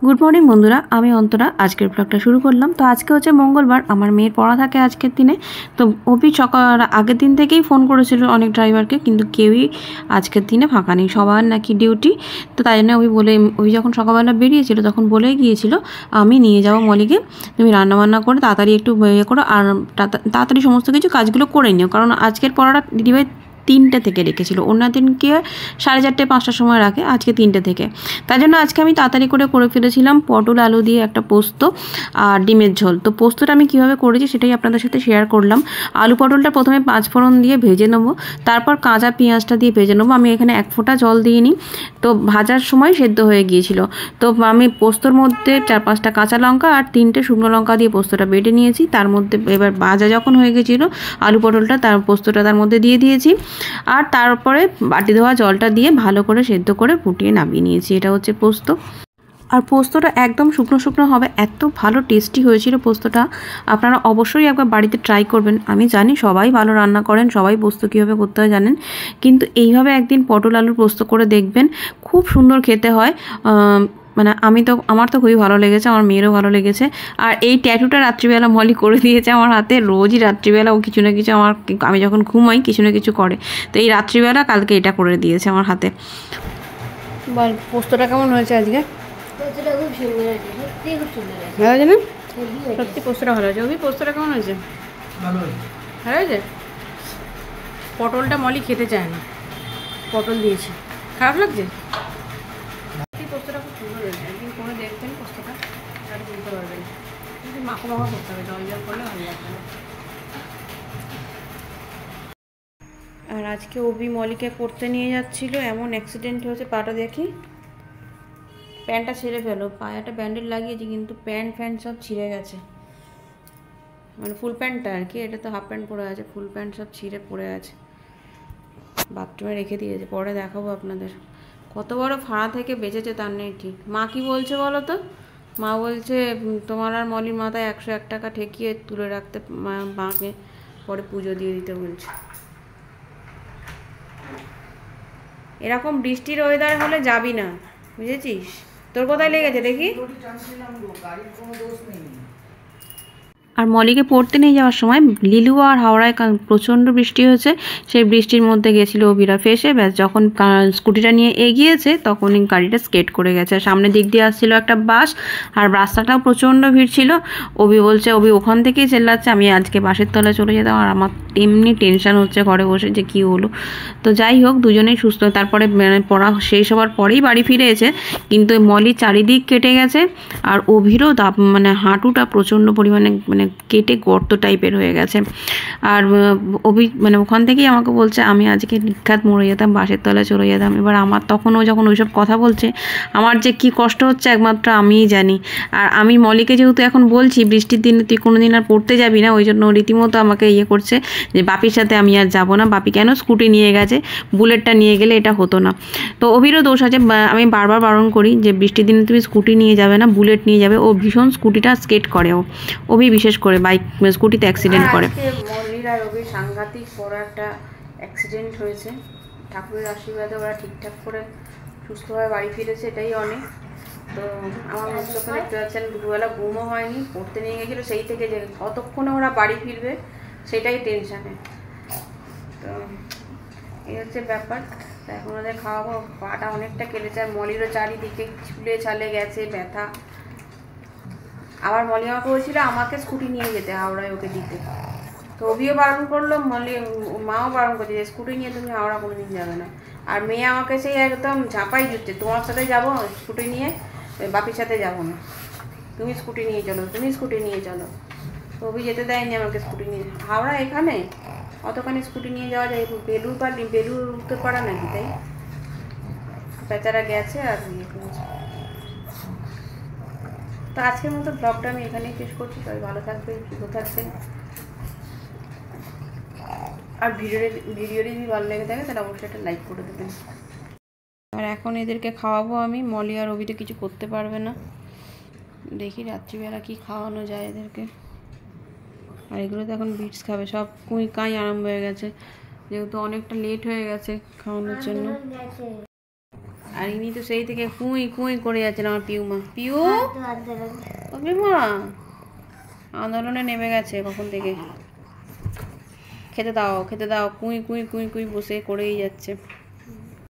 Good morning बंधुरा आमी अंतरा आजकेर ब्लगटा शुरू करलाम। तो आज के होच्छे मंगलबार, आमार मेयेर पढ़ा थाके आजकेर दिने। तो ओपि सकाल आगेर दिन थेकेई फोन करेछिलो अनेक ड्राइभारके, किन्तु केउई आजकेर दिने फाँका नेই, सबार नाकि डिउटी। तो ताई जोन्नो ओई जखन सकालबेला बेरिয়েছিল तखन बोलेই গিয়েছিল আমি নিয়ে যাব মলিকে, তুমি রান্না বান্না করে তাড়াতাড়ি একটু ইয়ে করো আর তাড়াতাড়ি সমস্ত কিছু কাজগুলো করে নিও, কারণ আজকের পড়াটা দিদিভাই 3টে থেকে রেখেছিল। অন্য দিনকে 4:30 5টার সময় রাখে, আজকে 3টে থেকে। তার জন্য আজকে আমি তাড়াতাড়ি করে ফেলেছিলাম পটল আলু দিয়ে একটা পোস্ত আর ডিমের ঝোল। তো পোস্তটা আমি কিভাবে করেছি সেটাই আপনাদের সাথে শেয়ার করলাম। আলু পটলটা প্রথমে 5 ফোড়ন দিয়ে ভেজে নেব, তারপর কাঁচা পেঁয়াজটা দিয়ে ভেজে নেব। আমি এখানে 1 ফোঁটা জল দিইনি, তো ভাজার সময় সেদ্ধ হয়ে গিয়েছিল। তো আমি পোস্তর মধ্যে 4-5টা কাঁচা লঙ্কা আর 3টে শুকনো লঙ্কা দিয়ে পোস্তটা বেটে নিয়েছি। তার মধ্যে এবার ভাজা যখন হয়ে গেছিলো আলু পটলটা, তার পোস্তটা তার মধ্যে দিয়ে দিয়েছি আর তারপরে বাটি ধোয়া জলটা দিয়ে ভালো করে সেদ্ধ করে ফুটিয়ে নামিয়ে নিয়েছি। এটা হচ্ছে পোস্ত। আর পোস্তটা একদম শুকনো শুকনো হবে, এত ভালো টেস্টি হয়েছিল পোস্তটা। আপনারা অবশ্যই একবার বাড়িতে ট্রাই করবেন। আমি জানি সবাই ভালো রান্না করেন, সবাই পোস্ত কীভাবে করতে হয় জানেন, কিন্তু এইভাবে একদিন পটল আলুর পোস্ত করে দেখবেন, খুব সুন্দর খেতে হয়। মানে আমার তো খুবই ভালো লেগেছে, আমার মেয়েরও ভালো লেগেছে। আর এই ট্যাটুটা রাত্রিবেলা মলি করে দিয়েছে আমার হাতে। রোজই রাত্রিবেলা ও কিছু না কিছু আমি যখন ঘুমাই কিছু না কিছু করে, তো এই রাত্রিবেলা কালকে এটা করে দিয়েছে আমার হাতে। বল পোস্তটা কেমন হয়েছে আজকে? পোস্তটা খুব সুন্দর হয়েছে, সত্যি খুব সুন্দর হয়েছে। ভালো হয়েছে না? সত্যি পোস্তটা ভালো হয়েছে। ওই পোস্তটা কেমন হয়েছে? ভালো হয়েছে। পটলটা মলি খেতে চায় না, পটল দিয়েছি, খারাপ লাগছে। পোস্তটা খুব সুন্দর হয়েছে, একদিন করে দেখবেন পোস্তটা, তাহলে বুঝতে পারবেন। কিন্তু মাখো করতে হবে, জল জল করলে ভালো লাগবে না। আর আজকে ওবি মলিকে পড়তে নিয়ে যাচ্ছিল, এমন অ্যাক্সিডেন্ট হয়েছে, পাটা দেখি, প্যান্টটা ছিঁড়ে ফেলো। পায়ে একটা ব্যান্ডেজ লাগিয়েছি কিন্তু প্যান্ট সব ছিঁড়ে গেছে, মানে ফুল প্যান্টটা আর কি, এটা তো হাফ প্যান্ট পরে আছে, ফুল প্যান্ট সব ছিঁড়ে পড়ে আছে, বাথরুমে রেখে দিয়েছে, পরে দেখাবো আপনাদের। কত বড় ফাঁড়া থেকে বেঁচেছে তার নেই ঠিক। মা কি বলছে বলো তো? মা বলছে তোমার আর মলির মাথায় 101 টাকা ঠেকিয়ে তুলে রাখতে মাকে, পরে পুজো দিয়ে দিতে বলছে। এরকম বৃষ্টির ওয়েদার হলে যাবি না, বুঝেছিস? তোর কোথায় লেগেছে দেখি? আর মলিকে পড়তে নিয়ে যাওয়ার সময় লিলু আর হাওড়ায় প্রচণ্ড বৃষ্টি হয়েছে, সেই বৃষ্টির মধ্যে গেছিলো ওবিরা ফেসে। ব্যাস যখন স্কুটিটা নিয়ে এগিয়েছে তখনই গাড়িটা স্কেট করে গেছে। সামনের দিক দিয়ে আসছিলো একটা বাস, আর রাস্তাটাও প্রচণ্ড ভিড় ছিল। ওবি বলছে, ওবি ওখান থেকেই চেল্লাচ্ছে আমি আজকে বাসের তলায় চলে যেতাম, আর আমার এমনি টেনশান হচ্ছে ঘরে বসে যে কী হলো। তো যাই হোক, দুজনেই সুস্থ। তারপরে পড়া শেষ হওয়ার পরেই বাড়ি ফিরে এসে, কিন্তু মলি চারিদিক কেটে গেছে, আর ওভিরও মানে হাঁটুটা প্রচণ্ড পরিমাণে কেটে গর্ত টাইপের হয়ে গেছে। আর ওখান থেকেই আমাকে বলছে আমি আজকে নিখাত মরে যেতাম, বাসের তলায় চলে যেতাম। এবার আমার তখনও যখন ওইসব কথা বলছে, আমার যে কি কষ্ট হচ্ছে একমাত্র আমিই জানি। আর আমি মলিকে যেহেতু এখন বলছি বৃষ্টির দিনে তুই কোনো দিন আর পড়তে যাবি না, ওই জন্য রীতিমতো আমাকে করছে যে বাপির সাথে আমি আর যাবো না। বাপি কেন স্কুটি নিয়ে গেছে, বুলেটটা নিয়ে গেলে এটা হতো না। তো ওভিরও দোষ আছে, আমি বারবার বারণ করি যে বৃষ্টির দিনে তুমি স্কুটি নিয়ে যাবে না, বুলেট নিয়ে যাবে। ও ভীষণ স্কুটিটা স্কেট করে, ওভি বিশেষ করে স্কুটিতে অ্যাক্সিডেন্ট করে। মল্লির আর ওভির সাংঘাতিক বড় একটা অ্যাক্সিডেন্ট হয়েছে। ঠাকুরের আশীর্বাদে ওরা ঠিকঠাক করে সুস্থভাবে বাড়ি ফিরেছে, এটাই অনেক। তো আমার চোখে দেখতে পাচ্ছেন দুপুরবেলা ঘুমও হয়নি, পড়তে নিয়ে গেছিলো, সেই থেকে যে কতক্ষণে ওরা বাড়ি ফিরবে সেটাই টেনশানে। তো এই হচ্ছে ব্যাপার। তা এখন ওদের খাওয়াবো। পাটা অনেকটা কেটেছে, আর মলিরও চারিদিকে ছুলে ছালে গেছে, ব্যথা। আবার মলি আমাকে বলছিল আমাকে স্কুটি নিয়ে যেতে হাওড়ায় ওকে দিতে, তো ওবিও বারণ করলো, মাও বারণ করছে যে স্কুটি নিয়ে তুমি হাওড়া কোনো দিন যাবে না। আর মেয়ে আমাকে সেই একদম ঝাঁপাই দিচ্ছে, তোমার সাথে যাবো স্কুটি নিয়ে, বাপির সাথে যাবো না, তুমি স্কুটি নিয়ে চলো, তুমি স্কুটি নিয়ে চলো। তো ওবি যেতে দেয়নি আমাকে স্কুটি নিয়ে। হাওড়া এখানে অতখানি স্কুটি নিয়ে যাওয়া যায়? বেলুর উঠতে পারা নাকি, তাই বেচারা গেছে আর ইয়ে করেছে। তো আজকের মতো ব্লগটা আমি এখানেই শেষ করছি। সবাই ভালো থাকবেন, সুস্থ থাকবেন। আর ভিডিওটি যদি ভালো লেগে থাকে তাহলে অবশ্যই একটা লাইক করে দেবেন। আর এখন এদেরকে খাওয়াবো আমি। মলি আর রবি তো কিছু করতে পারবে না, দেখি রাত্রিবেলা কি খাওয়ানো যায় এদেরকে। আর এগুলো তো এখন বিটস খাবে, সব কাঁই আরম্ভ হয়ে গেছে, যেহেতু অনেকটা লেট হয়ে গেছে খাওয়ানোর জন্য। আর ইনি তো সেই থেকে কুঁই কুঁই করে যাচ্ছেন আমার পিউমা। পিউ, ও পিউমা আন্দোলনে নেমে গেছে কখন থেকে। খেতে দাও খেতে দাও, কুঁই কুঁই কুঁই কুঁই বসে করেই যাচ্ছে।